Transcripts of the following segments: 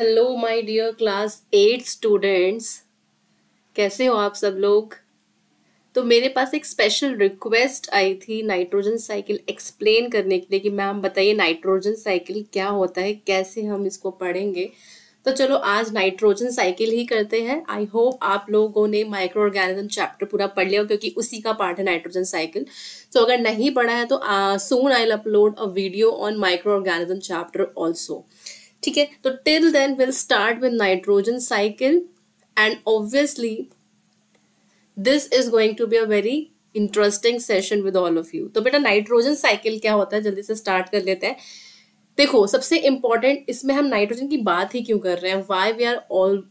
Hello my dear class 8 students. कैसे हो आप सब लोग। तो मेरे पास एक स्पेशल रिक्वेस्ट आई थी नाइट्रोजन साइकिल एक्सप्लेन करने के लिए कि मैम बताइए नाइट्रोजन साइकिल क्या होता है, कैसे हम इसको पढ़ेंगे। तो चलो आज नाइट्रोजन साइकिल ही करते हैं। आई होप आप लोगों ने माइक्रो ऑर्गेनिज्म चैप्टर पूरा पढ़ लिया क्योंकि उसी का पार्ट है नाइट्रोजन साइकिल। तो अगर नहीं पढ़ा है तो soon I will upload a video on micro organism chapter also. ठीक है, तो till then will start with nitrogen cycle and obviously this is going to be a very interesting session with all of you. तो बेटा nitrogen cycle क्या होता है जल्दी से स्टार्ट कर लेते हैं। देखो सबसे इंपॉर्टेंट इसमें हम नाइट्रोजन की बात ही क्यों कर रहे हैं, why we are all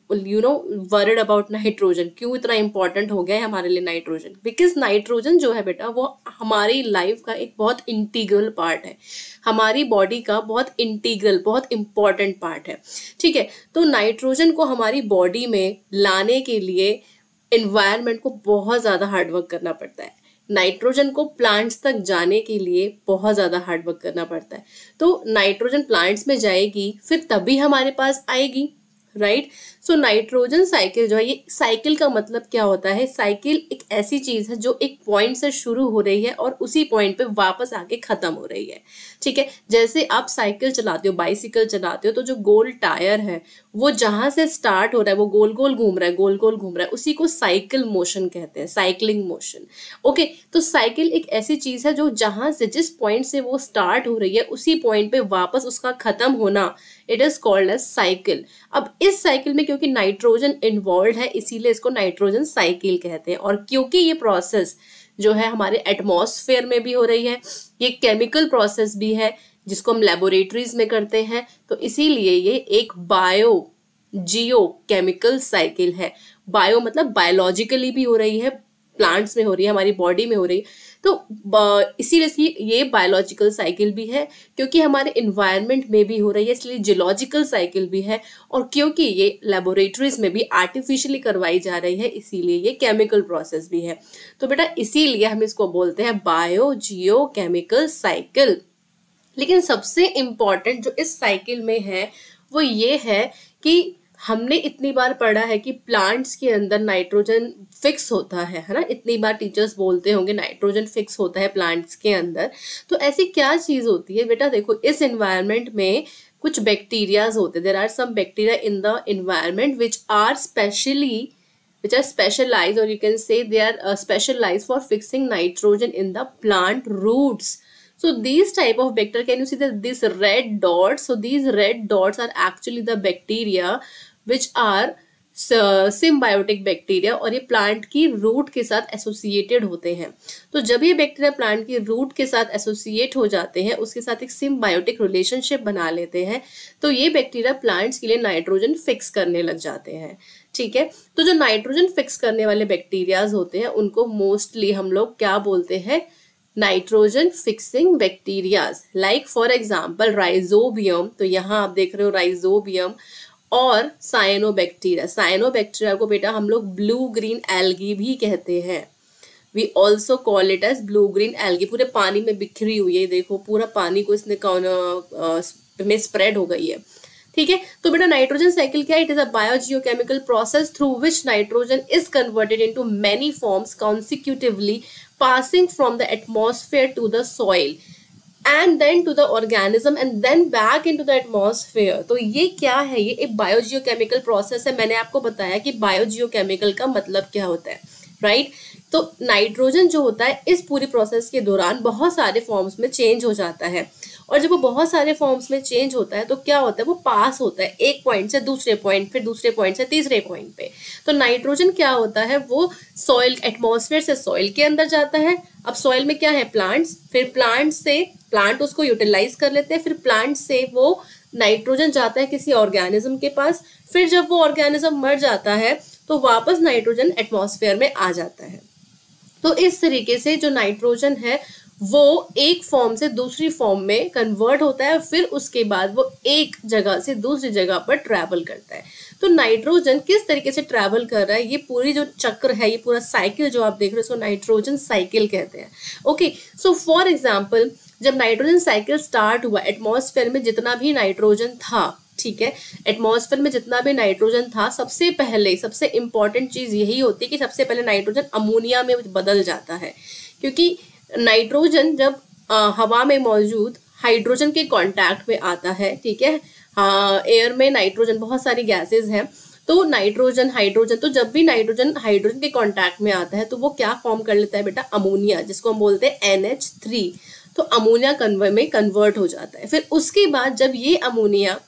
worried about nitrogen, क्यों इतना इंपॉर्टेंट हो गया है हमारे लिए नाइट्रोजन। बिकॉज नाइट्रोजन जो है बेटा वो हमारी लाइफ का एक बहुत इंटीग्रल पार्ट है, हमारी बॉडी का बहुत इंटीग्रल बहुत इंपॉर्टेंट पार्ट है। ठीक है, तो नाइट्रोजन को हमारी बॉडी में लाने के लिए एनवायरनमेंट को बहुत ज़्यादा हार्डवर्क करना पड़ता है। नाइट्रोजन को प्लांट्स तक जाने के लिए बहुत ज़्यादा हार्डवर्क करना पड़ता है। तो नाइट्रोजन प्लांट्स में जाएगी फिर तभी हमारे पास आएगी, राइट। सो नाइट्रोजन साइकिल जो है, ये साइकिल का मतलब क्या होता है, साइकिल एक ऐसी चीज है जो एक पॉइंट से शुरू हो रही है और उसी पॉइंट पे वापस आके खत्म हो रही है। ठीक है, जैसे आप साइकिल चलाते हो, बाइसिकल चलाते हो, तो जो गोल टायर है वो जहां से स्टार्ट हो रहा है वो गोल गोल घूम रहा है, गोल गोल घूम रहा है, उसी को साइकिल मोशन कहते हैं, साइकिलिंग मोशन। ओके, तो साइकिल एक ऐसी चीज है जो जहां से जिस पॉइंट से वो स्टार्ट हो रही है उसी पॉइंट पे वापस उसका खत्म होना, it is called as cycle. अब इस साइकिल में क्योंकि नाइट्रोजन इन्वॉल्व है इसीलिए इसको नाइट्रोजन साइकिल कहते हैं। और क्योंकि ये प्रोसेस जो है हमारे एटमॉस्फेयर में भी हो रही है, ये केमिकल प्रोसेस भी है जिसको हम लेबोरेटरीज में करते हैं, तो इसीलिए ये एक बायो जियो केमिकल साइकिल है। बायो मतलब बायोलॉजिकली भी हो रही है, प्लांट्स में हो रही है, हमारी बॉडी में हो रही है। तो इसीलिए ये बायोलॉजिकल साइकिल भी है, क्योंकि हमारे इन्वायरमेंट में भी हो रही है इसलिए जियोलॉजिकल साइकिल भी है, और क्योंकि ये लेबोरेटरीज में भी आर्टिफिशियली करवाई जा रही है इसीलिए ये केमिकल प्रोसेस भी है। तो बेटा इसीलिए हम इसको बोलते हैं बायो जियो केमिकल साइकिल। लेकिन सबसे इम्पॉर्टेंट जो इस साइकिल में है वो ये है कि हमने इतनी बार पढ़ा है कि प्लांट्स के अंदर नाइट्रोजन फिक्स होता है ना, इतनी बार टीचर्स बोलते होंगे नाइट्रोजन फिक्स होता है प्लांट्स के अंदर। तो ऐसी क्या चीज होती है बेटा, देखो इस एनवायरनमेंट में कुछ बैक्टीरियाज होते हैं, there are some bacteria in the environment which are specialized, or you can say they are specialized for fixing nitrogen in the plant roots. So these type of bacteria, can you see that these red dots? So these red dots are actually the bacteria which are symbiotic bacteria, और ये plant की root के साथ associated होते हैं। तो जब ये बैक्टीरिया प्लांट की रूट के साथ एसोसिएट हो जाते हैं, उसके साथ एक सिम्बायोटिक रिलेशनशिप बना लेते हैं, तो ये बैक्टीरिया प्लांट्स के लिए नाइट्रोजन फिक्स करने लग जाते हैं। ठीक है, तो जो नाइट्रोजन फिक्स करने वाले बैक्टीरियाज होते हैं उनको मोस्टली हम लोग क्या बोलते हैं, nitrogen fixing bacterias. Like for example rhizobium, तो यहाँ आप देख रहे हो राइजोबियम और साइनोबैक्टीरिया। साइनोबैक्टीरिया को बेटा हम लोग ब्लू ग्रीन एल्गी भी कहते हैं, we also call it as blue green algae. पूरे पानी में बिखरी हुई है, देखो पूरा पानी को इसने में स्प्रेड हो गई है। ठीक है, तो बेटा नाइट्रोजन साइकिल क्या है, it is a biogeochemical process through which nitrogen is converted into many forms consecutively, passing from the atmosphere to the soil and then to the organism and then back into the atmosphere। तो ये क्या है, ये एक biogeochemical process है। मैंने आपको बताया कि बायोजियोकेमिकल का मतलब क्या होता है, राइट। तो नाइट्रोजन जो होता है इस पूरी प्रोसेस के दौरान बहुत सारे फॉर्म्स में चेंज हो जाता है, और जब वो बहुत सारे फॉर्म्स में चेंज होता है तो क्या होता है, वो पास होता है एक पॉइंट से दूसरे पॉइंट, फिर दूसरे पॉइंट से तीसरे पॉइंट पे। तो नाइट्रोजन क्या होता है, वो सॉइल एटमॉस्फेयर से सॉइल के अंदर जाता है। अब सॉइल में क्या है, प्लांट्स, फिर प्लांट से प्लांट उसको यूटिलाइज कर लेते हैं, फिर प्लांट से वो नाइट्रोजन जाता है किसी ऑर्गेनिज्म के पास, फिर जब वो ऑर्गेनिज्म मर जाता है तो वापस नाइट्रोजन एटमॉस्फेयर में आ जाता है। तो इस तरीके से जो नाइट्रोजन है वो एक फॉर्म से दूसरी फॉर्म में कन्वर्ट होता है, फिर उसके बाद वो एक जगह से दूसरी जगह पर ट्रैवल करता है। तो नाइट्रोजन किस तरीके से ट्रैवल कर रहा है, ये पूरी जो चक्र है, ये पूरा साइकिल जो आप देख रहे हो इसको नाइट्रोजन साइकिल कहते हैं। ओके, सो फॉर एग्जाम्पल जब नाइट्रोजन साइकिल स्टार्ट हुआ, एटमॉस्फेयर में जितना भी नाइट्रोजन था, ठीक है। एटमॉस्फेयर में जितना भी नाइट्रोजन था, सबसे पहले सबसे इंपॉर्टेंट चीज यही होती है कि सबसे पहले नाइट्रोजन अमोनिया में बदल जाता है, क्योंकि नाइट्रोजन जब हवा में मौजूद हाइड्रोजन के कांटेक्ट में आता है, ठीक है, एयर में नाइट्रोजन बहुत सारी गैसेज हैं, तो नाइट्रोजन हाइड्रोजन, तो जब भी नाइट्रोजन हाइड्रोजन के कांटेक्ट में आता है तो वो क्या फॉर्म कर लेता है बेटा, अमोनिया, जिसको हम बोलते हैं NH3। तो अमोनिया में कन्वर्ट हो जाता है। फिर उसके बाद जब ये अमोनिया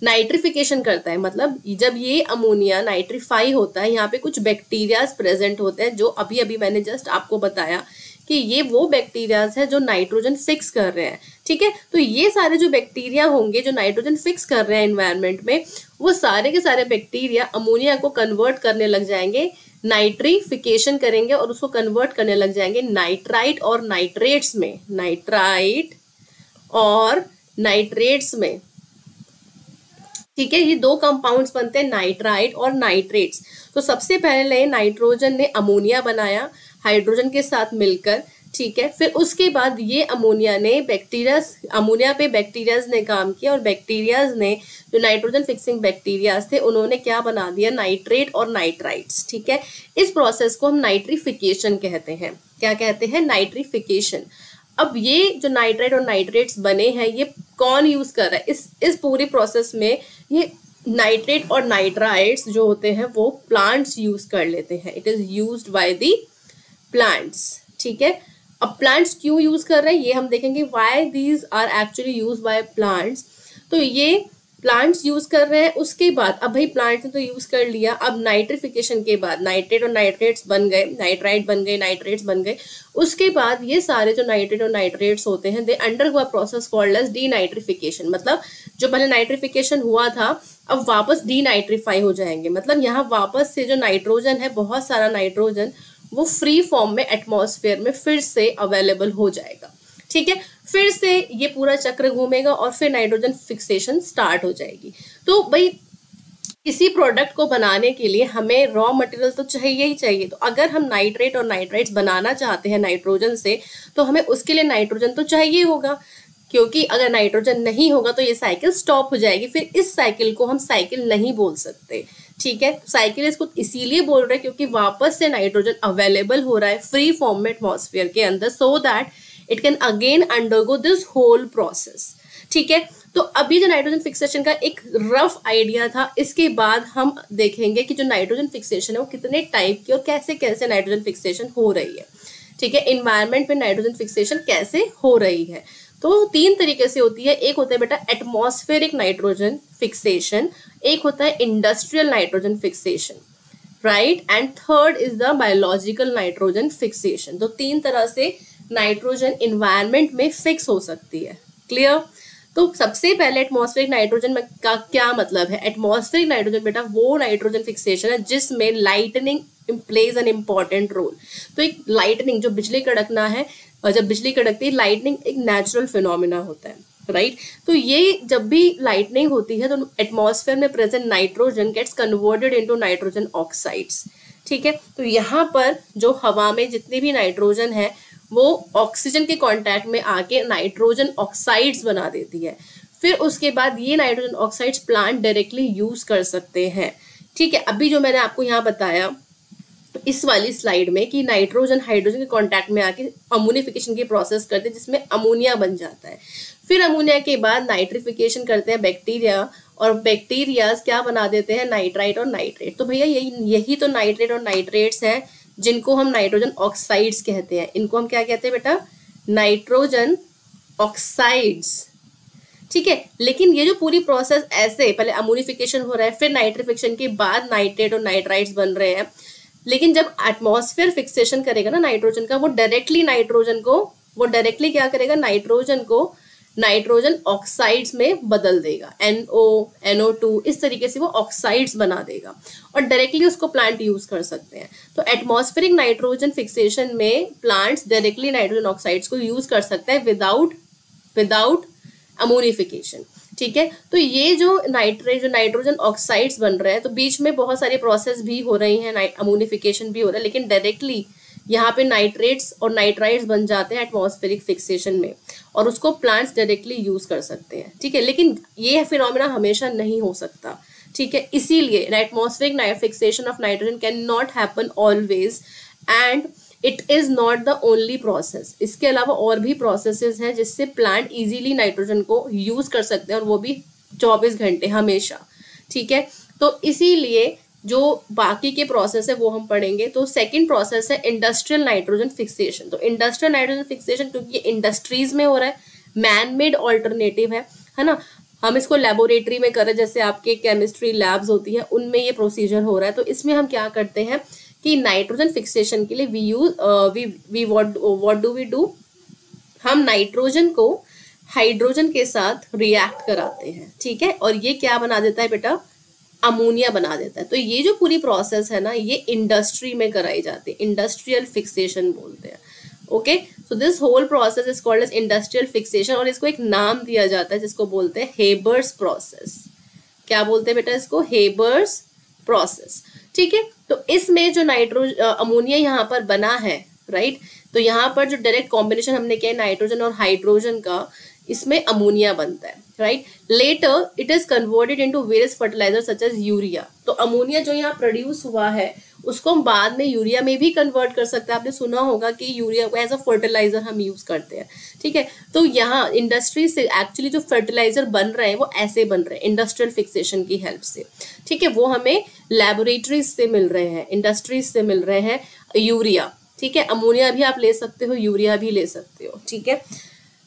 नाइट्रिफिकेशन करता है, मतलब जब ये अमोनिया नाइट्रीफाई होता है, यहाँ पे कुछ बैक्टीरियाज प्रेजेंट होते हैं, जो अभी अभी मैंने जस्ट आपको बताया कि ये वो बैक्टीरियाज है जो नाइट्रोजन फिक्स कर रहे हैं, ठीक है। तो ये सारे जो बैक्टीरिया होंगे जो नाइट्रोजन फिक्स कर रहे हैं एनवायरनमेंट में, वो सारे के सारे बैक्टीरिया अमोनिया को कन्वर्ट करने लग जाएंगे, नाइट्रिफिकेशन करेंगे और उसको कन्वर्ट करने लग जाएंगे नाइट्राइट और नाइट्रेट्स में, नाइट्राइट और नाइट्रेट्स में, ठीक है। ये दो कंपाउंड्स बनते हैं, नाइट्राइट और नाइट्रेट्स। तो सबसे पहले नाइट्रोजन ने अमोनिया बनाया हाइड्रोजन के साथ मिलकर, ठीक है। फिर उसके बाद ये अमोनिया ने अमोनिया पे बैक्टीरियाज ने काम किया, और बैक्टीरियाज ने जो नाइट्रोजन फिक्सिंग बैक्टीरियाज थे उन्होंने क्या बना दिया, नाइट्रेट और नाइट्राइट्स, ठीक है। इस प्रोसेस को हम नाइट्रिफिकेशन कहते हैं। क्या कहते हैं, नाइट्रिफिकेशन। अब ये जो नाइट्राइट और नाइट्रेट्स बने हैं, ये कौन यूज कर रहा है इस पूरी प्रोसेस में, ये नाइट्रेट और नाइट्राइट्स जो होते हैं वो प्लांट्स यूज कर लेते हैं। It is used by the plants, ठीक है। अब प्लांट्स क्यों यूज कर रहे हैं ये हम देखेंगे, why these are actually use by plants. तो ये प्लांट्स यूज कर रहे हैं। उसके बाद अब भाई प्लांट्स ने तो यूज कर लिया, अब नाइट्रिफिकेशन के बाद नाइट्रेट और नाइट्रेट्स बन गए, नाइट्राइट बन गए, नाइट्रेट्स बन गए। उसके बाद ये सारे जो नाइट्रेट और नाइट्रेट्स होते हैं, they undergo a process called as denitrification. मतलब जो पहले नाइट्रिफिकेशन हुआ था अब वापस डीनाइट्रीफाई हो जाएंगे, मतलब यहाँ वापस से जो नाइट्रोजन है, बहुत सारा नाइट्रोजन, वो फ्री फॉर्म में एटमॉस्फेयर में फिर से अवेलेबल हो जाएगा, ठीक है। फिर से ये पूरा चक्र घूमेगा और फिर नाइट्रोजन फिक्सेशन स्टार्ट हो जाएगी। तो भाई किसी प्रोडक्ट को बनाने के लिए हमें रॉ मटेरियल तो चाहिए ही चाहिए। तो अगर हम नाइट्रेट और नाइट्राइट्स बनाना चाहते हैं नाइट्रोजन से, तो हमें उसके लिए नाइट्रोजन तो चाहिए होगा, क्योंकि अगर नाइट्रोजन नहीं होगा तो ये साइकिल स्टॉप हो जाएगी। फिर इस साइकिल को हम साइकिल नहीं बोल सकते, ठीक है। साइकिल इसको इसीलिए बोल रहे हैं क्योंकि वापस से नाइट्रोजन अवेलेबल हो रहा है फ्री फॉर्म में एटमॉस्फेयर के अंदर, so that it can again undergo this whole process, ठीक है। तो अभी जो नाइट्रोजन फिक्सेशन का एक रफ आइडिया था, इसके बाद हम देखेंगे कि जो नाइट्रोजन फिक्सेशन है वो कितने टाइप की और कैसे कैसे नाइट्रोजन फिक्सेशन हो रही है, ठीक है। एनवायरनमेंट में नाइट्रोजन फिक्सेशन कैसे हो रही है, तो 3 तरीके से होती है। एक होता है बेटा एटमॉस्फेरिक नाइट्रोजन फिक्सेशन, एक होता है industrial nitrogen fixation, right, and third is the biological nitrogen fixation. तो 3 तरह से नाइट्रोजन इन्वायरमेंट में फिक्स हो सकती है, क्लियर। तो सबसे पहले एटमॉस्फेरिक नाइट्रोजन का क्या मतलब है। एटमॉस्फेरिक नाइट्रोजन बेटा वो नाइट्रोजन फिक्सेशन है जिसमें lightning plays an important role. तो एक लाइटनिंग, जो बिजली कड़कना है, और जब बिजली कड़कती है, लाइटनिंग एक नेचुरल फिनोमिना होता है, राइट। तो ये जब भी लाइटनिंग होती है तो एटमॉस्फेयर में present nitrogen gets converted into nitrogen oxides, ठीक है। तो यहाँ पर जो हवा में जितनी भी नाइट्रोजन है वो ऑक्सीजन के कांटेक्ट में आके नाइट्रोजन ऑक्साइड्स बना देती है। फिर उसके बाद ये nitrogen oxides plant directly use कर सकते हैं, ठीक है। अभी जो मैंने आपको यहाँ बताया इस वाली स्लाइड में कि नाइट्रोजन हाइड्रोजन के कांटेक्ट में आके अमोनिफिकेशन की प्रोसेस करते हैं जिसमें अमोनिया बन जाता है। फिर अमोनिया के बाद नाइट्रिफिकेशन करते हैं बैक्टीरिया, और बैक्टीरियाज क्या बना देते हैं, नाइट्राइट और नाइट्रेट। तो भैया यही तो नाइट्रेट और नाइट्रेट्स हैं जिनको हम नाइट्रोजन ऑक्साइड्स कहते हैं। इनको हम क्या कहते हैं बेटा, नाइट्रोजन ऑक्साइड्स, ठीक है। लेकिन ये जो पूरी प्रोसेस ऐसे पहले अमोनिफिकेशन हो रहा है, फिर नाइट्रिफिकेशन के बाद नाइट्रेट और नाइट्राइट्स बन रहे हैं, लेकिन जब एटमॉस्फेयर फिक्सेशन करेगा ना नाइट्रोजन का, वो डायरेक्टली क्या करेगा, नाइट्रोजन को नाइट्रोजन ऑक्साइड्स में बदल देगा, NO, NO2, इस तरीके से वो ऑक्साइड्स बना देगा और डायरेक्टली उसको प्लांट यूज कर सकते हैं। तो एटमॉस्फेरिक नाइट्रोजन फिक्सेशन में प्लांट्स डायरेक्टली नाइट्रोजन ऑक्साइड्स को यूज कर सकते हैं विदाउट अमोनिफिकेशन, ठीक है। तो ये जो नाइट्रोजन ऑक्साइड्स बन रहे हैं, तो बीच में बहुत सारी प्रोसेस भी हो रही हैं, अमोनिफिकेशन भी हो रहा है, लेकिन डायरेक्टली यहाँ पे नाइट्रेट्स और नाइट्राइट्स बन जाते हैं एटमॉस्फेरिक फिक्सेशन में, और उसको प्लांट्स डायरेक्टली यूज कर सकते हैं, ठीक है। लेकिन ये फिनोमेना हमेशा नहीं हो सकता, ठीक है। इसीलिए atmospheric fixation of nitrogen can not happen always and it is not the only process. इसके अलावा और भी प्रोसेसेस हैं जिससे प्लांट इजीली नाइट्रोजन को यूज कर सकते हैं, और वो भी 24 घंटे हमेशा, ठीक है। तो इसीलिए जो बाकी के प्रोसेस है वो हम पढ़ेंगे। तो सेकंड प्रोसेस है इंडस्ट्रियल नाइट्रोजन फिक्सेशन। तो इंडस्ट्रियल नाइट्रोजन फिक्सेशन क्योंकि ये इंडस्ट्रीज में हो रहा है, मैन मेड ऑल्टरनेटिव है ना। हम इसको लेबोरेटरी में कर रहे हैं, जैसे आपके केमिस्ट्री लैब्स होती है उनमें ये प्रोसीजर हो रहा है। तो इसमें हम क्या करते हैं कि नाइट्रोजन फिक्सेशन के लिए व्हाट डू वी डू, हम नाइट्रोजन को हाइड्रोजन के साथ रिएक्ट कराते हैं, ठीक है। और ये क्या बना देता है बेटा, अमोनिया बना देता है। तो ये जो पूरी प्रोसेस है ना, ये इंडस्ट्री में कराई जाती है, इंडस्ट्रियल फिक्सेशन बोलते हैं। Okay, so this whole process is called as industrial fixation, और इसको एक नाम दिया जाता है जिसको बोलते हैं हेबर्स प्रोसेस। क्या बोलते हैं बेटा इसको, हेबर्स प्रोसेस, ठीक है। तो इसमें जो अमोनिया यहाँ पर बना है, राइट, तो यहाँ पर जो डायरेक्ट कॉम्बिनेशन हमने किया नाइट्रोजन और हाइड्रोजन का, इसमें अमोनिया बनता है, right. Later it is converted into various fertiliser such as urea. तो अमोनिया जो यहाँ प्रोड्यूस हुआ है उसको हम बाद में यूरिया में भी कन्वर्ट कर सकते हैं। आपने सुना होगा कि यूरिया को एज अ फर्टिलाइजर हम यूज करते हैं, ठीक है। तो यहाँ इंडस्ट्री से एक्चुअली जो फर्टिलाइजर बन रहे हैं वो ऐसे बन रहे हैं इंडस्ट्रियल फिक्सेशन की हेल्प से, ठीक है। वो हमें लैबोरेटरीज से मिल रहे हैं, इंडस्ट्रीज से मिल रहे हैं यूरिया, ठीक है। अमोनिया भी आप ले सकते हो, यूरिया भी ले सकते हो, ठीक है।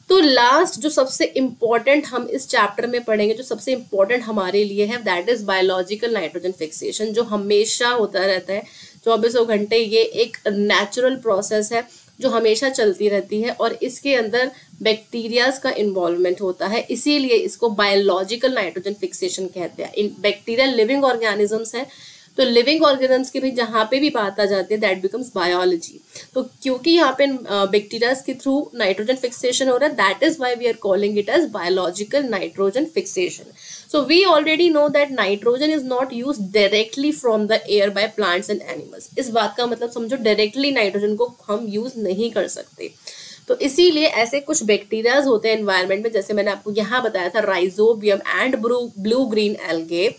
तो लास्ट जो सबसे इम्पोर्टेंट हम इस चैप्टर में पढ़ेंगे, जो सबसे इम्पोर्टेंट हमारे लिए है, that is biological nitrogen fixation, जो हमेशा होता रहता है 24 घंटे। ये एक नेचुरल प्रोसेस है जो हमेशा चलती रहती है, और इसके अंदर बैक्टीरियाज का इन्वॉल्वमेंट होता है, इसीलिए इसको बायोलॉजिकल नाइट्रोजन फिक्सेशन कहते हैं। इन बैक्टीरिया लिविंग ऑर्गेनिजम्स हैं, तो लिविंग ऑर्गेनिजम्स की भी जहाँ पे भी बात आ जाती है दैट बिकम्स बायोलॉजी। तो क्योंकि यहाँ पे बैक्टीरिया के थ्रू नाइट्रोजन फिक्सेशन हो रहा है, that is why we are calling it as biological nitrogen fixation. So we already know that nitrogen is not used directly from the air by plants and animals. इस बात का मतलब समझो, directly nitrogen को हम यूज नहीं कर सकते। तो इसीलिए ऐसे कुछ बैक्टीरियाज होते हैं एनवायरनमेंट में, जैसे मैंने आपको यहाँ बताया था rhizobium and blue green algae.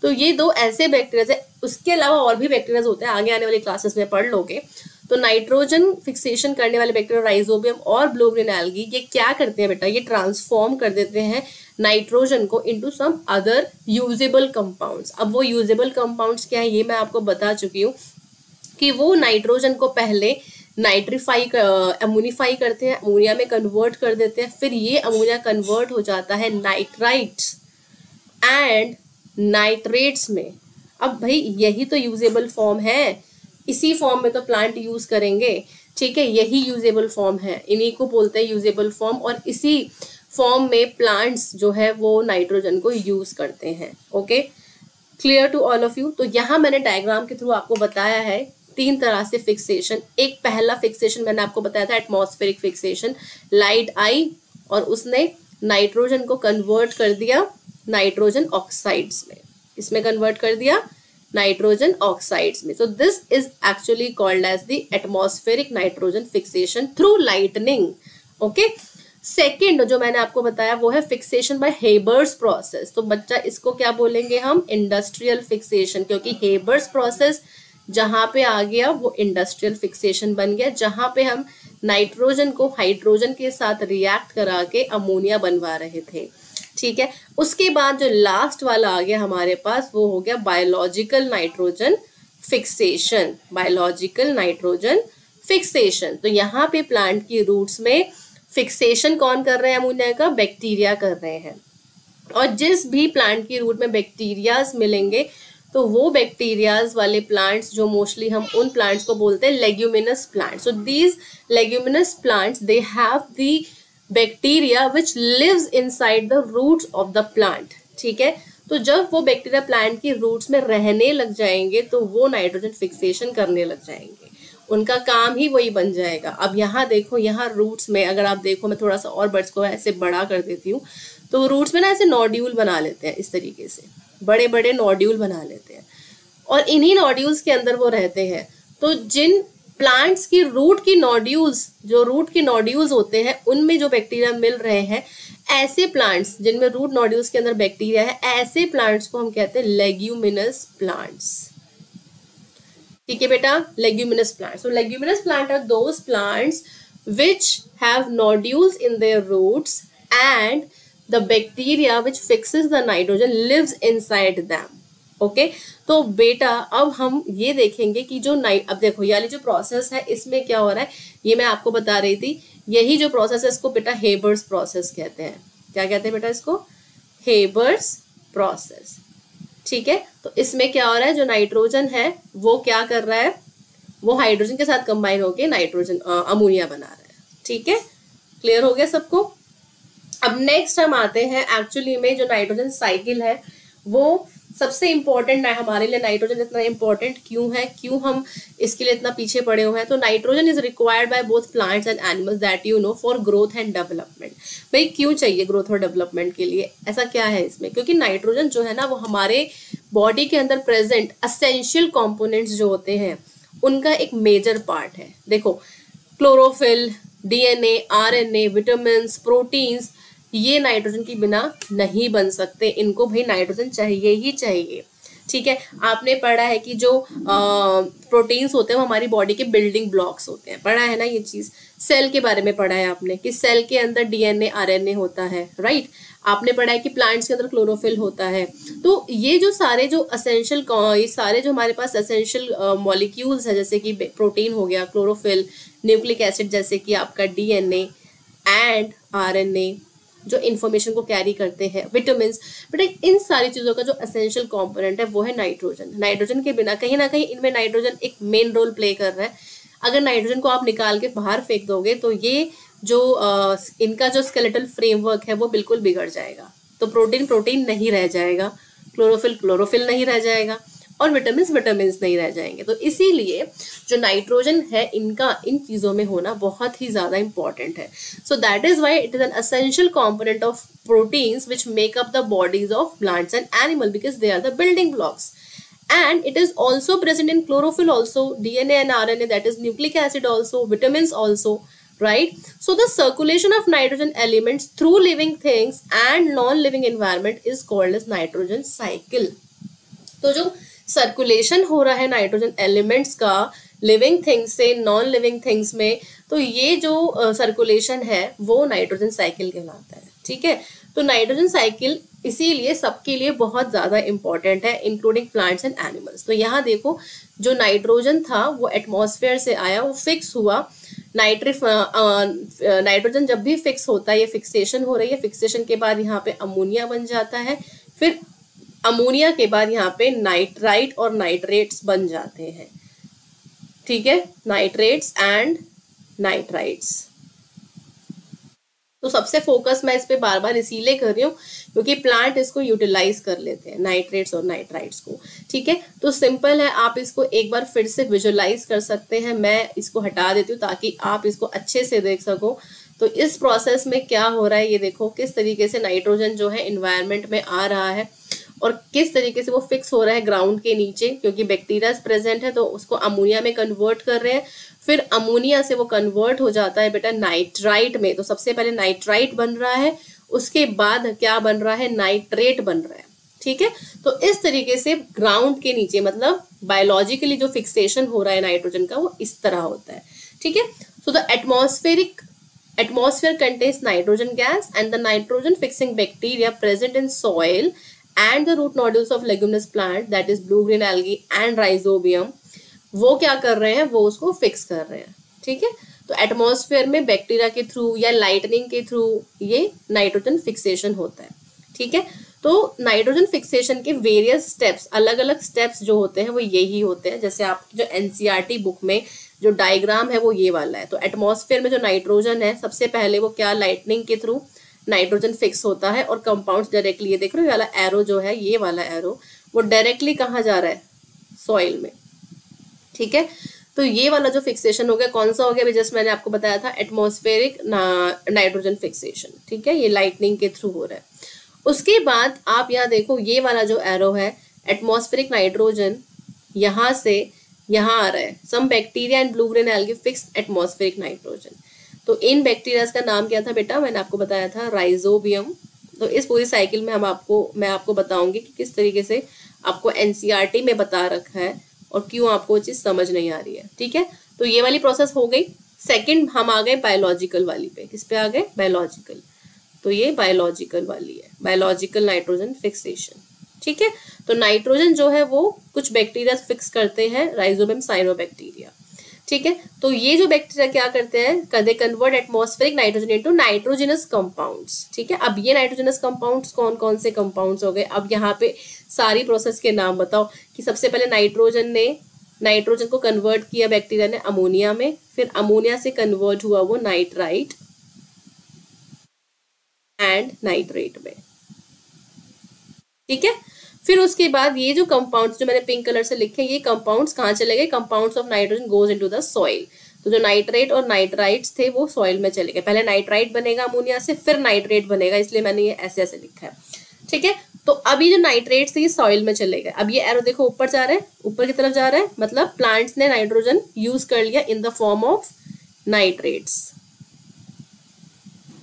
तो ये दो ऐसे बैक्टीरियाज है, उसके अलावा और भी बैक्टीरियाज होते हैं, आगे आने वाली क्लासेस में पढ़ लोगे। तो नाइट्रोजन फिक्सेशन करने वाले बैक्टीरिया राइजोबियम और ब्लू ग्रीन एल्गी, ये क्या करते हैं बेटा, ये ट्रांसफॉर्म कर देते हैं नाइट्रोजन को into some other usable compounds. अब वो यूजेबल कंपाउंड्स क्या है ये मैं आपको बता चुकी हूँ कि वो नाइट्रोजन को पहले अमोनीफाई करते हैं, अमोनिया में कन्वर्ट कर देते हैं, फिर ये अमोनिया कन्वर्ट हो जाता है नाइट्राइट्स एंड नाइट्रेट्स में। अब भाई यही तो यूजेबल फॉर्म है, इसी फॉर्म में तो प्लांट यूज करेंगे, ठीक है। यही यूजेबल फॉर्म है, इन्हीं को बोलते हैं यूजेबल फॉर्म, और इसी फॉर्म में प्लांट्स जो है वो नाइट्रोजन को यूज करते हैं। Okay, clear to all of you. तो यहाँ मैंने डायग्राम के थ्रू आपको बताया है 3 तरह से फिक्सेशन। एक पहला फिक्सेशन मैंने आपको बताया था एटमॉस्फेरिक फिक्सेशन, लाइट आई और उसने नाइट्रोजन को कन्वर्ट कर दिया नाइट्रोजन ऑक्साइड्स में, इसमें कन्वर्ट कर दिया नाइट्रोजन ऑक्साइड्स में। So this is actually called as the atmospheric nitrogen fixation through lightning. Okay. Second जो मैंने आपको बताया वो है फिक्सेशन बाय हेबर्स प्रोसेस। तो बच्चा इसको क्या बोलेंगे हम, इंडस्ट्रियल फिक्सेशन, क्योंकि हेबर्स प्रोसेस जहां पे आ गया वो इंडस्ट्रियल फिक्सेशन बन गया, जहां पे हम नाइट्रोजन को हाइड्रोजन के साथ रिएक्ट करा के अमोनिया बनवा रहे थे, ठीक है। उसके बाद जो लास्ट वाला आ गया हमारे पास वो हो गया biological nitrogen fixation, biological nitrogen fixation. तो यहाँ पे प्लांट की रूट्स में फिक्सेशन कौन कर रहे हैं अमोनिया का, बैक्टीरिया कर रहे हैं। और जिस भी प्लांट की रूट में बैक्टीरियाज मिलेंगे तो वो बैक्टीरियाज वाले प्लांट्स जो मोस्टली हम उन प्लांट्स को बोलते हैं leguminous plants. So these leguminous plants they have the bacteria which lives inside the roots of the plant, ठीक है। तो जब वो बैक्टीरिया प्लांट की रूट्स में रहने लग जाएंगे तो वो नाइट्रोजन फिक्सेशन करने लग जाएंगे, उनका काम ही वही बन जाएगा। अब यहाँ देखो, यहाँ रूट्स में अगर आप देखो, मैं थोड़ा सा और बर्ड्स को ऐसे बड़ा कर देती हूँ, तो रूट्स में ना ऐसे नोड्यूल बना लेते हैं, इस तरीके से बड़े बड़े नोड्यूल बना लेते हैं, और इन्हीं नोड्यूल्स के अंदर वो रहते हैं। तो जिन प्लांट्स की रूट की नोड्यूल्स, जो रूट की नोड्यूल्स होते हैं उनमें जो बैक्टीरिया मिल रहे हैं, ऐसे प्लांट्स जिनमें रूट नोड्यूल्स के अंदर बैक्टीरिया है, ऐसे प्लांट्स को हम कहते हैं लेग्यूमिनस प्लांट्स। ठीक है बेटा, leguminous plants. So leguminous plant are those plants which have nodules in their roots and the bacteria which fixes the nitrogen lives inside them. Okay तो बेटा अब हम ये देखेंगे कि जो अब देखो ये वाली जो प्रोसेस है इसमें क्या हो रहा है, ये मैं आपको बता रही थी। यही जो प्रोसेस है इसको बेटा हेबर्स प्रोसेस कहते हैं। क्या कहते हैं बेटा इसको? Haber's process. ठीक है, तो इसमें क्या हो रहा है, जो नाइट्रोजन है वो क्या कर रहा है, वो हाइड्रोजन के साथ कंबाइन होके नाइट्रोजन अमोनिया बना रहा है। ठीक है, क्लियर हो गया सबको? अब नेक्स्ट हम आते हैं एक्चुअली में जो नाइट्रोजन साइकिल है वो सबसे इंपॉर्टेंट है हमारे लिए। नाइट्रोजन इतना इंपॉर्टेंट क्यों है, क्यों हम इसके लिए इतना पीछे पड़े हुए हैं? तो nitrogen is required by both plants and animals that you know for growth and development. भाई क्यों चाहिए ग्रोथ और डेवलपमेंट के लिए? ऐसा क्या है इसमें? क्योंकि नाइट्रोजन जो है ना वो हमारे बॉडी के अंदर प्रेजेंट असेंशियल कॉम्पोनेंट्स जो होते हैं उनका एक मेजर पार्ट है। देखो chlorophyll, DNA, RNA, vitamin, proteins, ये नाइट्रोजन के बिना नहीं बन सकते। इनको भाई नाइट्रोजन चाहिए ही चाहिए। ठीक है, आपने पढ़ा है कि जो प्रोटीन्स होते हैं वो हमारी बॉडी के बिल्डिंग ब्लॉक्स होते हैं, पढ़ा है ना ये चीज। सेल के बारे में पढ़ा है आपने कि सेल के अंदर डीएनए, आरएनए होता है, राइट। आपने पढ़ा है कि प्लांट्स के अंदर क्लोरोफिल होता है। तो ये जो सारे जो असेंशियल, ये सारे जो हमारे पास असेंशियल मॉलिक्यूल्स है, जैसे कि प्रोटीन हो गया, क्लोरोफिल, न्यूक्लिक एसिड जैसे कि आपका डीएनए एंड आरएनए जो इन्फॉर्मेशन को कैरी करते हैं, विटामिन, बट इन सारी चीजों का जो एसेंशियल कंपोनेंट है वो है नाइट्रोजन। नाइट्रोजन के बिना कहीं ना कहीं इनमें नाइट्रोजन एक मेन रोल प्ले कर रहा है। अगर नाइट्रोजन को आप निकाल के बाहर फेंक दोगे तो ये जो इनका जो स्केलेटल फ्रेमवर्क है वो बिल्कुल बिगड़ जाएगा। तो प्रोटीन प्रोटीन नहीं रह जाएगा, क्लोरोफिल क्लोरोफिल नहीं रह जाएगा और विटामिन विटामिन नहीं रह जाएंगे। तो इसीलिए जो नाइट्रोजन है इनका इन चीजों में होना बहुत ही ज्यादा इंपॉर्टेंट है। So that is why it is an essential component of proteins which make up the bodies of plants and animal because they are the building blocks. And it is also present in chlorophyll also, DNA and RNA, that is nucleic acid also, vitamins also, right? So the circulation of nitrogen elements through living things and non-living environment is called as nitrogen cycle. तो जो circulation हो रहा है nitrogen elements का living things से non living things में, तो ये जो सर्कुलेशन है वो नाइट्रोजन साइकिल कहलाता है। ठीक है, तो नाइट्रोजन साइकिल इसीलिए सबके लिए बहुत ज्यादा इंपॉर्टेंट है, इंक्लूडिंग प्लांट्स एंड एनिमल्स। तो यहाँ देखो जो नाइट्रोजन था वो एटमॉस्फेयर से आया, वो फिक्स हुआ। नाइट्रोजन जब भी फिक्स होता है, ये फिक्सेशन हो रही है, फिक्सेशन के बाद यहाँ पे अमोनिया बन जाता है, फिर अमोनिया के बाद यहाँ पे नाइट्राइट और नाइट्रेट्स बन जाते हैं। ठीक है, नाइट्रेट्स एंड नाइट्राइट्स। तो सबसे फोकस मैं इस पे बार बार इसीलिए कर रही हूँ क्योंकि प्लांट इसको यूटिलाइज कर लेते हैं, नाइट्रेट्स और नाइट्राइट्स को। ठीक है, तो सिंपल है, आप इसको एक बार फिर से विजुअलाइज कर सकते हैं। मैं इसको हटा देती हूँ ताकि आप इसको अच्छे से देख सको। तो इस प्रोसेस में क्या हो रहा है, ये देखो किस तरीके से नाइट्रोजन जो है इन्वायरमेंट में आ रहा है और किस तरीके से वो फिक्स हो रहा है ग्राउंड के नीचे, क्योंकि बैक्टीरिया प्रेजेंट है तो उसको अमोनिया में कन्वर्ट कर रहे हैं। फिर अमोनिया से वो कन्वर्ट हो जाता है बेटा नाइट्राइट में। तो सबसे पहले नाइट्राइट बन रहा है, उसके बाद क्या बन रहा है, नाइट्रेट बन रहा है। ठीक है, तो इस तरीके से ग्राउंड के नीचे मतलब बायोलॉजिकली जो फिक्सेशन हो रहा है नाइट्रोजन का वो इस तरह होता है। ठीक है, so the atmosphere contains nitrogen gas and the nitrogen fixing bacteria present in soil and the root nodules of leguminous plant, that is blue green algae and rhizobium, वो क्या कर रहे हैं, वो उसको फिक्स कर रहे हैं। ठीक है, तो एटमॉस्फेयर में बैक्टीरिया के थ्रू या लाइटनिंग के थ्रू ये नाइट्रोजन फिक्सेशन होता है। ठीक है, तो नाइट्रोजन फिक्सेशन के वेरियस स्टेप्स, अलग अलग स्टेप्स जो होते हैं वो यही होते हैं। जैसे आपकी जो एनसीईआरटी बुक में जो डायग्राम है वो ये वाला है। तो एटमॉस्फेयर में जो नाइट्रोजन है सबसे पहले वो क्या, लाइटनिंग के थ्रू नाइट्रोजन फिक्स होता है और कंपाउंड्स डायरेक्टली, ये देख रहे हो वाला एरो जो है, ये वाला एरो वो डायरेक्टली कहाँ जा रहा है, सॉइल में। ठीक है, तो ये वाला जो फिक्सेशन हो गया कौन सा हो गया, जस्ट मैंने आपको बताया था एटमॉस्फेरिक नाइट्रोजन फिक्सेशन। ठीक है, ये लाइटनिंग के थ्रू हो रहा है। उसके बाद आप यहाँ देखो ये वाला जो एरो है एटमॉस्फेरिक नाइट्रोजन यहाँ से यहाँ आ रहा है some bacteria and blue green algae fix atmospheric nitrogen. तो इन बैक्टीरिया का नाम क्या था बेटा, मैंने आपको बताया था राइजोबियम। तो इस पूरी साइकिल में मैं आपको बताऊंगी कि किस तरीके से आपको एनसीईआरटी में बता रखा है और क्यों आपको वो चीज समझ नहीं आ रही है। ठीक है, तो ये वाली प्रोसेस हो गई। सेकंड हम आ गए बायोलॉजिकल वाली पे। किस पे आ गए, बायोलॉजिकल। तो ये बायोलॉजिकल वाली है, बायोलॉजिकल नाइट्रोजन फिक्सेशन। ठीक है, तो नाइट्रोजन जो है वो कुछ बैक्टीरिया फिक्स करते हैं, राइजोबियम साइनोबैक्टीरिया। ठीक है, तो ये जो बैक्टीरिया क्या करते हैं, they convert atmospheric nitrogen into nitrogenous compounds. ठीक है, अब ये नाइट्रोजनस कंपाउंड्स कौन कौन से कंपाउंड्स हो गए, अब यहाँ पे सारी प्रोसेस के नाम बताओ कि सबसे पहले नाइट्रोजन को कन्वर्ट किया बैक्टीरिया ने अमोनिया में, फिर अमोनिया से कन्वर्ट हुआ वो नाइट्राइट एंड नाइट्रेट में। ठीक है, फिर उसके बाद ये जो कंपाउंड्स जो मैंने पिंक कलर से लिखे, ये कंपाउंड्स कहाँ चले गए, compounds of nitrogen goes into the soil. तो जो नाइट्रेट और नाइट्राइट्स थे वो सॉइल में चले गए। पहले नाइट्राइट बनेगा अमोनिया से, फिर नाइट्रेट बनेगा, इसलिए मैंने ये ऐसे ऐसे लिखा है। ठीक है, तो अभी जो नाइट्रेट्स थे ये सॉइल में चले गए। अब ये एरो देखो ऊपर जा रहा है, ऊपर की तरफ जा रहा है, मतलब प्लांट्स ने नाइट्रोजन यूज कर लिया in the form of nitrates.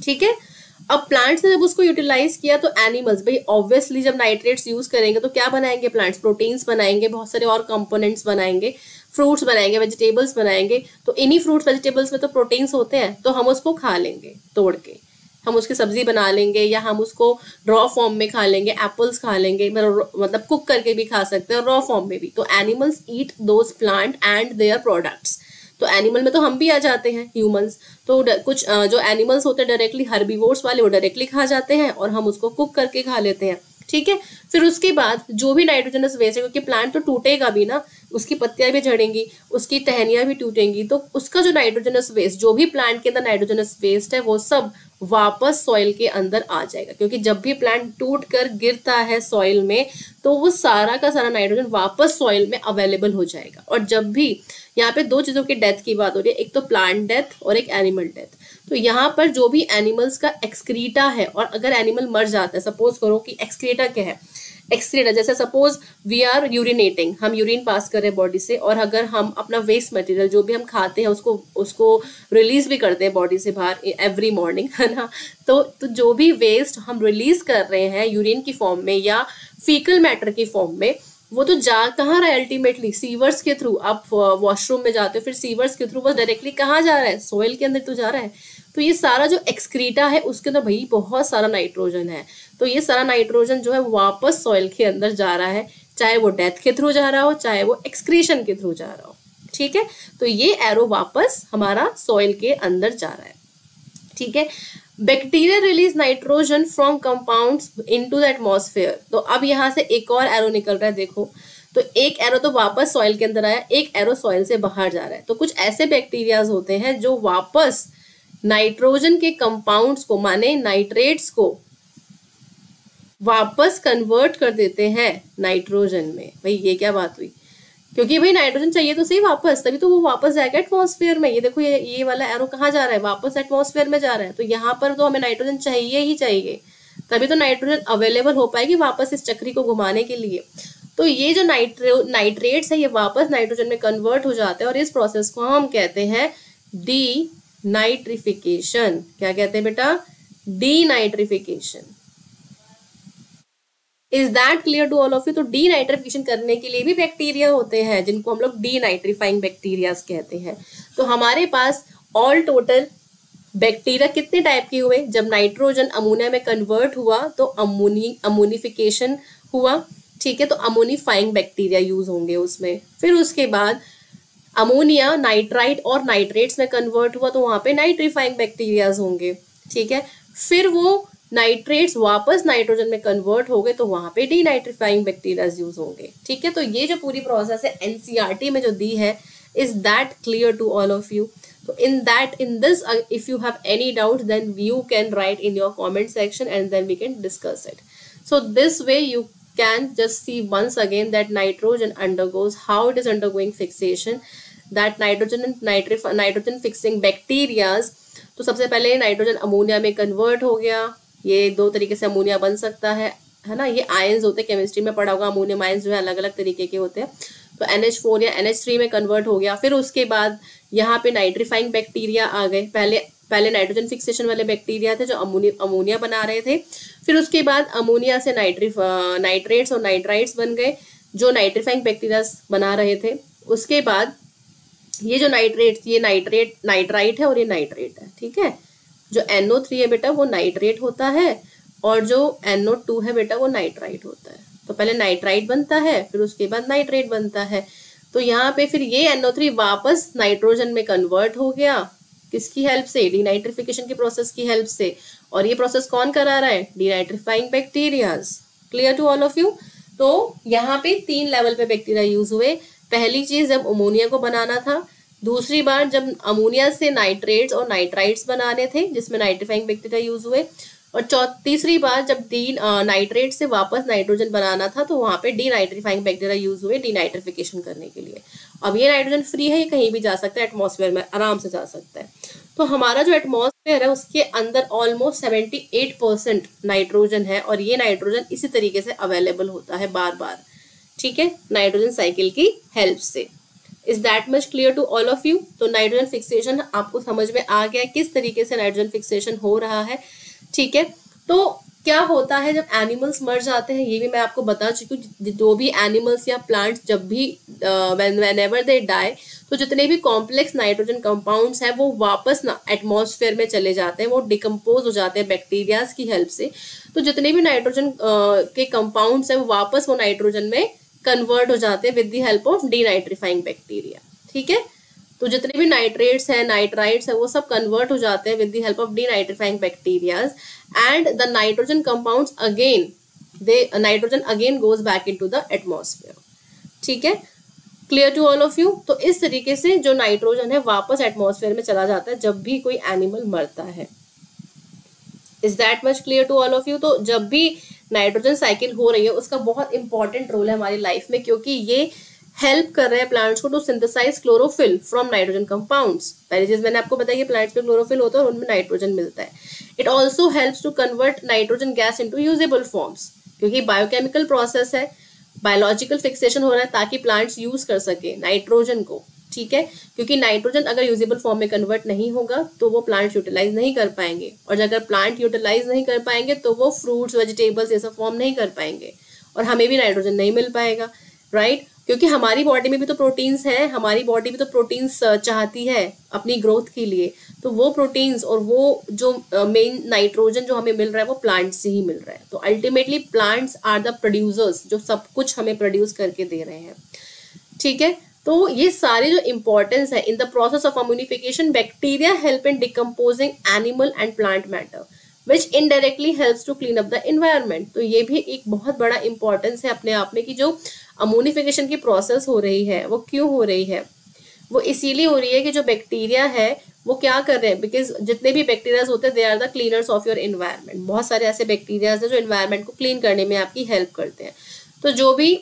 ठीक है, अब प्लांट्स ने जब उसको यूटिलाइज किया तो एनिमल्स, भाई ऑब्वियसली जब नाइट्रेट्स यूज करेंगे तो क्या बनाएंगे प्लांट्स, प्रोटीन्स बनाएंगे, बहुत सारे और कंपोनेंट्स बनाएंगे, फ्रूट्स बनाएंगे, वेजिटेबल्स बनाएंगे। तो इन्हीं फ्रूट्स वेजिटेबल्स में तो प्रोटीन्स होते हैं, तो हम उसको खा लेंगे तोड़ के, हम उसकी सब्जी बना लेंगे या हम उसको रॉ फॉर्म में खा लेंगे, एप्पल्स खा लेंगे, मतलब कुक करके भी खा सकते हैं, रॉ फॉर्म में भी। तो animals eat those plant and their products. तो एनिमल में तो हम भी आ जाते हैं, ह्यूमंस। तो कुछ जो एनिमल्स होते हैं डायरेक्टली हर्बीवोर्स वाले, वो डायरेक्टली खा जाते हैं और हम उसको कुक करके खा लेते हैं। ठीक है, फिर उसके बाद जो भी नाइट्रोजनस वेस्ट है, क्योंकि प्लांट तो टूटेगा भी ना, उसकी पत्तियां भी झड़ेंगी, उसकी टहनियां भी टूटेंगी, तो उसका जो नाइट्रोजनस वेस्ट, जो भी प्लांट के अंदर नाइट्रोजनस वेस्ट है, वो सब वापस सॉइल के अंदर आ जाएगा। क्योंकि जब भी प्लांट टूट कर गिरता है सॉइल में, तो वो सारा का सारा नाइट्रोजन वापस सॉइल में अवेलेबल हो जाएगा। और जब भी यहाँ पे दो चीजों की डेथ की बात हो रही है, एक तो प्लांट डेथ और एक एनिमल डेथ। तो यहाँ पर जो भी एनिमल्स का एक्सक्रीटा है, और अगर एनिमल मर जाता है, सपोज करो कि एक्सक्रीटा क्या है, एक्सक्रीटा जैसे सपोज वी आर यूरिनेटिंग, हम यूरिन पास कर रहे हैं बॉडी से, और अगर हम अपना वेस्ट मटेरियल जो भी हम खाते हैं उसको रिलीज भी करते हैं बॉडी से बाहर एवरी मॉर्निंग, है ना। तो जो भी वेस्ट हम रिलीज कर रहे हैं यूरिन की फॉर्म में या फीकल मैटर की फॉर्म में, वो तो जा कहाँ रहा है अल्टीमेटली, सीवर्स के थ्रू। आप वॉशरूम में जाते हो, फिर सीवर्स के थ्रू वो डायरेक्टली कहाँ जा रहा है, सॉइल के अंदर तो जा रहा है। तो ये सारा जो एक्सक्रीटा है उसके अंदर भाई बहुत सारा नाइट्रोजन है। तो ये सारा नाइट्रोजन जो है वापस सॉइल के अंदर जा रहा है, चाहे वो डेथ के थ्रू जा रहा हो, चाहे वो एक्सक्रीशन के थ्रू जा रहा हो। ठीक है, तो ये एरो वापस हमारा सॉइल के अंदर जा रहा है। ठीक है, bacteria release nitrogen from compounds into the atmosphere. तो अब यहाँ से एक और एरो निकल रहा है, देखो। तो एक एरो तो वापस सॉइल के अंदर आया, एक एरो सॉइल से बाहर जा रहा है। तो कुछ ऐसे बैक्टीरियाज होते हैं जो वापस नाइट्रोजन के कंपाउंड्स को, माने नाइट्रेट्स को, वापस कन्वर्ट कर देते हैं नाइट्रोजन में। भाई ये क्या बात हुई, क्योंकि भाई नाइट्रोजन चाहिए तो सही वापस, तभी तो वो वापस जाएगा एटमॉस्फेयर में। ये देखो ये वाला एरो कहाँ जा रहा है, वापस एटमॉस्फेयर में जा रहा है। तो यहाँ पर तो हमें नाइट्रोजन चाहिए ही चाहिए, तभी तो नाइट्रोजन अवेलेबल हो पाएगी वापस इस चक्री को घुमाने के लिए। तो ये जो नाइट्रेट्स है ये वापस नाइट्रोजन में कन्वर्ट हो जाते हैं, और इस प्रोसेस को हम कहते हैं डी नाइट्रिफिकेशन। क्या कहते हैं बेटा, denitrification. Is that clear to all of you. तो डी नाइट्रिफिकेशन करने के लिए भी बैक्टीरिया होते हैं जिनको हम लोग डी नाइट्रीफाइंग बैक्टीरिया कहते हैं। तो हमारे पास ऑल टोटल बैक्टीरिया कितने टाइप के हुए, जब नाइट्रोजन अमोनिया में कन्वर्ट हुआ तो अमोनिफिकेशन हुआ। ठीक है, तो अमोनिफाइंग बैक्टीरिया यूज होंगे उसमें। फिर उसके बाद अमोनिया नाइट्राइट और नाइट्रेट्स में कन्वर्ट हुआ तो वहां पे नाइट्रीफाइंग बैक्टीरियाज होंगे। ठीक है, फिर वो नाइट्रेट्स वापस नाइट्रोजन में कन्वर्ट हो गए तो वहां पे डी नाइट्रीफाइंग बैक्टीरियाज यूज होंगे। ठीक है, तो ये जो पूरी प्रोसेस है एनसीईआरटी में जो दी है, is that clear to all of you. So in this, if you have any doubt, then you can write in your comment section and then we can discuss it. So this way you can just see once again that nitrogen undergoes, how it is undergoing fixation, that nitrogen and nitrogen fixing bacterias. तो सबसे पहले nitrogen ammonia में convert हो गया। ये दो तरीके से अमोनिया बन सकता है ना। ये आयंस होते हैं, केमिस्ट्री में पढ़ा होगा, अमोनियम आयंस जो है अलग अलग तरीके के होते हैं। तो NH4 या NH3 में कन्वर्ट हो गया। फिर उसके बाद यहाँ पे नाइट्रीफाइंग बैक्टीरिया आ गए। पहले नाइट्रोजन फिक्सेशन वाले बैक्टीरिया थे जो अमोनिया बना रहे थे। फिर उसके बाद अमोनिया से नाइट्रेट्स और नाइट्राइट्स बन गए जो नाइट्रीफाइंग बैक्टीरिया बना रहे थे। उसके बाद ये जो ये नाइट्राइट है और ये नाइट्रेट है, ठीक है। जो NO3 है बेटा वो नाइट्रेट होता है और जो NO2 है बेटा वो नाइट्राइट होता है। तो पहले नाइट्राइट बनता है फिर उसके बाद नाइट्रेट बनता है। तो यहाँ पे फिर ये NO3 वापस नाइट्रोजन में कन्वर्ट हो गया, किसकी हेल्प से? डीनाइट्रिफिकेशन की प्रोसेस की हेल्प से। और ये प्रोसेस कौन करा रहा है? Denitrifying bacterias. Clear to all of you? तो यहाँ पे 3 लेवल पे बैक्टीरिया यूज हुए। पहली चीज जब अमोनिया को बनाना था, दूसरी बार जब अमोनिया से नाइट्रेट्स और नाइट्राइट्स बनाने थे जिसमें नाइट्रीफाइंग बैक्टीरिया यूज हुए, और तीसरी बार जब नाइट्रेट से वापस नाइट्रोजन बनाना था तो वहां पे डीनाइट्रीफाइंग बैक्टीरिया यूज हुए डीनाइट्रिफिकेशन करने के लिए। अब ये नाइट्रोजन फ्री है, ये कहीं भी जा सकता है, एटमॉस्फेयर में आराम से जा सकता है। तो हमारा जो एटमॉस्फेयर है उसके अंदर ऑलमोस्ट 78% नाइट्रोजन है और ये नाइट्रोजन इसी तरीके से अवेलेबल होता है बार बार, ठीक है, नाइट्रोजन साइकिल की हेल्प से। Is that much clear to all of you? तो नाइट्रोजन फिक्सेशन आपको समझ में आ गया किस तरीके से नाइट्रोजन फिक्सेशन हो रहा है, ठीक है। तो क्या होता है जब एनिमल्स मर जाते हैं, ये भी मैं आपको बता चुकी हूँ। जो भी एनिमल्स या प्लांट्स जब भी व्हेनेवर दे डाई, तो जितने भी कॉम्प्लेक्स नाइट्रोजन कंपाउंड्स हैं वो वापस ना एटमॉस्फेयर में चले जाते हैं, वो डिकम्पोज हो जाते हैं बैक्टीरियाज की हेल्प से। तो जितने भी नाइट्रोजन के कंपाउंड्स हैं वो वापस वो नाइट्रोजन में कन्वर्ट हो जाते हैं with the help of denitrifying bacteria, ठीक है। तो जितने भी नाइट्रेट्स हैं नाइट्राइट्स हैं वो सब कन्वर्ट हो जाते हैं with the help of denitrifying bacterias and the nitrogen compounds again nitrogen again goes back into the atmosphere, ठीक है। Clear to all of you? तो इस तरीके से जो नाइट्रोजन है वापस एटमॉस्फेयर में चला जाता है जब भी कोई एनिमल मरता है। Is that much clear to all of you? तो जब भी नाइट्रोजन साइकिल हो रही है उसका बहुत इंपॉर्टेंट रोल है हमारी लाइफ में, क्योंकि ये हेल्प कर रहे हैं प्लांट्स को to synthesise chlorophyll from nitrogen compounds. पहली चीज मैंने आपको बताया कि प्लांट्स में क्लोरोफिल होता है और उनमें नाइट्रोजन मिलता है। It also helps to convert nitrogen gas into usable forms, क्योंकि बायोकेमिकल प्रोसेस है, बायोलॉजिकल फिक्सेशन हो रहा है ताकि प्लांट्स यूज कर सके नाइट्रोजन को, ठीक है। क्योंकि नाइट्रोजन अगर यूजेबल फॉर्म में कन्वर्ट नहीं होगा तो वो प्लांट्स यूटिलाइज नहीं कर पाएंगे, और अगर प्लांट यूटिलाइज नहीं कर पाएंगे तो वो फ्रूट्स वेजिटेबल्स ये सब फॉर्म नहीं कर पाएंगे और हमें भी नाइट्रोजन नहीं मिल पाएगा, राइट। क्योंकि हमारी बॉडी में भी तो प्रोटीन्स हैं, हमारी बॉडी भी तो प्रोटीन्स चाहती है अपनी ग्रोथ के लिए, तो वो प्रोटीन्स और वो जो मेन नाइट्रोजन जो हमें मिल रहा है वो प्लांट्स से ही मिल रहा है। तो ultimately plants are the producers जो सब कुछ हमें प्रोड्यूस करके दे रहे हैं, ठीक है। तो ये सारे जो इंपॉर्टेंस है in the process of ammonification, bacteria help in decomposing animal and plant matter which indirectly helps to clean up the environment. तो ये भी एक बहुत बड़ा इंपॉर्टेंस है अपने आप में कि जो अमोनिफिकेशन की प्रोसेस हो रही है वो क्यों हो रही है, वो इसीलिए हो रही है कि जो बैक्टीरिया है वो क्या कर रहे हैं, बिकॉज जितने भी बैक्टीरियाज होते हैं they are the cleaners of your environment. बहुत सारे ऐसे बैक्टीरियाज हैं जो एनवायरनमेंट को क्लीन करने में आपकी हेल्प करते हैं। तो जो भी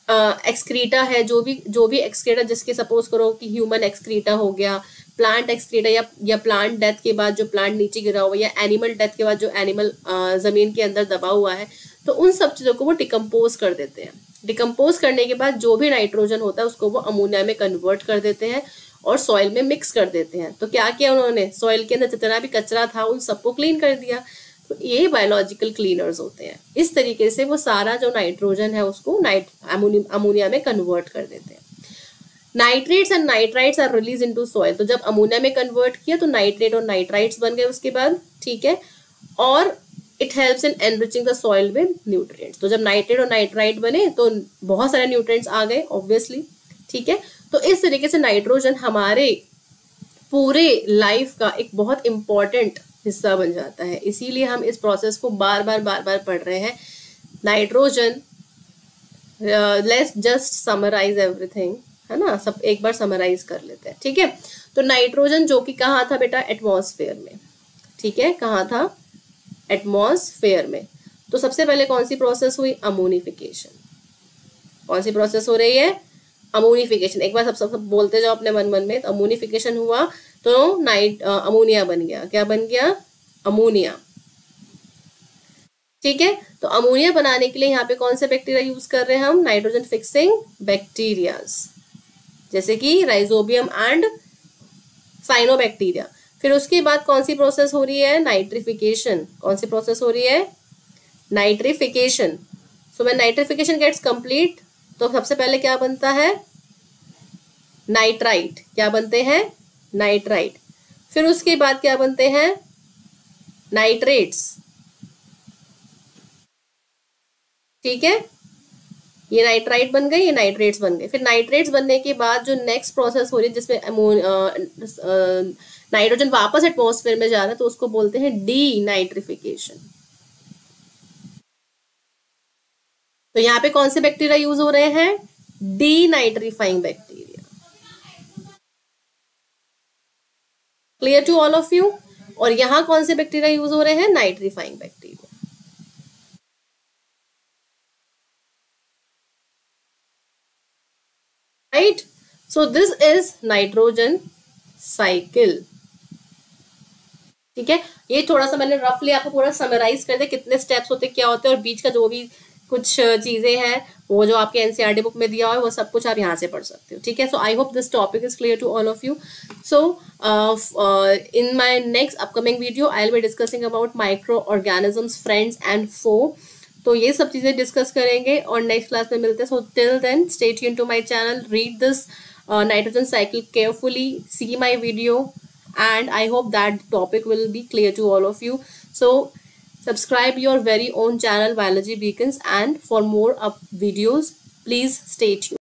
एक्सक्रीटा है, जो भी एक्सक्रीटा, जिसके सपोज करो कि ह्यूमन एक्सक्रीटा हो गया, प्लांट एक्सक्रीटा या प्लांट डेथ के बाद जो प्लांट नीचे गिरा हुआ, या एनिमल डेथ के बाद जो एनिमल जमीन के अंदर दबा हुआ है, तो उन सब चीज़ों को वो डिकम्पोज कर देते हैं। डिकम्पोज करने के बाद जो भी नाइट्रोजन होता है उसको वो अमोनिया में कन्वर्ट कर देते हैं और सॉइल में मिक्स कर देते हैं। तो क्या किया उन्होंने, सॉइल के अंदर जितना भी कचरा था उन सबको क्लीन कर दिया। तो ये बायोलॉजिकल क्लीनर्स होते हैं। इस तरीके से वो सारा जो नाइट्रोजन है उसको अमोनिया में कन्वर्ट कर देते हैं। Nitrates and nitrites are release into soil. तो जब अमोनिया में कन्वर्ट किया तो नाइट्रेट और नाइट्राइट्स बन गए उसके बाद, ठीक है। और it helps in enriching the soil with nutrients. तो जब नाइट्रेट और नाइट्राइट बने तो बहुत सारे न्यूट्रिएंट्स आ गए ऑब्वियसली, ठीक है। तो इस तरीके से नाइट्रोजन हमारे पूरे लाइफ का एक बहुत इंपॉर्टेंट हिस्सा बन जाता है। इसीलिए हम इस प्रोसेस को बार बार पढ़ रहे हैं। Nitrogen, let's just summarise everything, है ना, सब एक बार समराइज कर लेते हैं, ठीक है। तो नाइट्रोजन जो कि कहाँ था बेटा, एटमॉस्फेयर में, ठीक है, कहाँ था, एटमॉस्फेयर में। तो सबसे पहले कौन सी प्रोसेस हुई, अमोनिफिकेशन। कौन सी प्रोसेस हो रही है, अमोनिफिकेशन। एक बार सब बोलते जाओ अपने मन में। तो अमोनिफिकेशन हुआ तो अमोनिया बन गया। क्या बन गया, अमोनिया। ठीक है, तो अमोनिया बनाने के लिए यहाँ पे कौन से बैक्टीरिया यूज कर रहे हैं हम? नाइट्रोजन फिक्सिंग बैक्टीरियाज, जैसे कि राइजोबियम एंड साइनोबैक्टीरिया। फिर उसके बाद कौन सी प्रोसेस हो रही है? नाइट्रिफिकेशन। कौन सी प्रोसेस हो रही है? Nitrification. So when nitrification gets complete, तो सबसे पहले क्या बनता है? नाइट्राइट। क्या बनते हैं? नाइट्राइट। फिर उसके बाद क्या बनते हैं? नाइट्रेट्स। ठीक है, ये नाइट्राइट बन गए, ये नाइट्रेट्स बन गए। फिर नाइट्रेट्स बनने के बाद जो नेक्स्ट प्रोसेस हो रही है जिसमें नाइट्रोजन वापस एटमॉस्फेयर में जा रहा है, तो उसको बोलते हैं डी नाइट्रिफिकेशन। तो यहाँ पे कौन से बैक्टीरिया यूज हो रहे हैं? Denitrifying bacteria. Clear to all of you? और यहाँ कौन से बैक्टीरिया यूज हो रहे हैं? Nitrifying bacteria. Right, so this is nitrogen cycle. ठीक है, ये थोड़ा सा मैंने रफली आपको पूरा समराइज कर दिया, कितने स्टेप्स होते क्या होते हैं, और बीच का जो भी कुछ चीजें हैं वो जो आपके एनसीईआरटी बुक में दिया हुआ है वो सब कुछ आप यहाँ से पढ़ सकते हो। ठीक है, so I hope this topic is clear to all of you. So in my next upcoming video I will be discussing about micro organisms, friends and फो। तो ये सब चीजें डिस्कस करेंगे और नेक्स्ट क्लास में मिलते हैं। So till then stay tuned to my channel, read this nitrogen cycle carefully, see my video, and I hope that topic will be clear to all of you. So subscribe your very own channel Biology Beacons, and for more videos please stay tuned.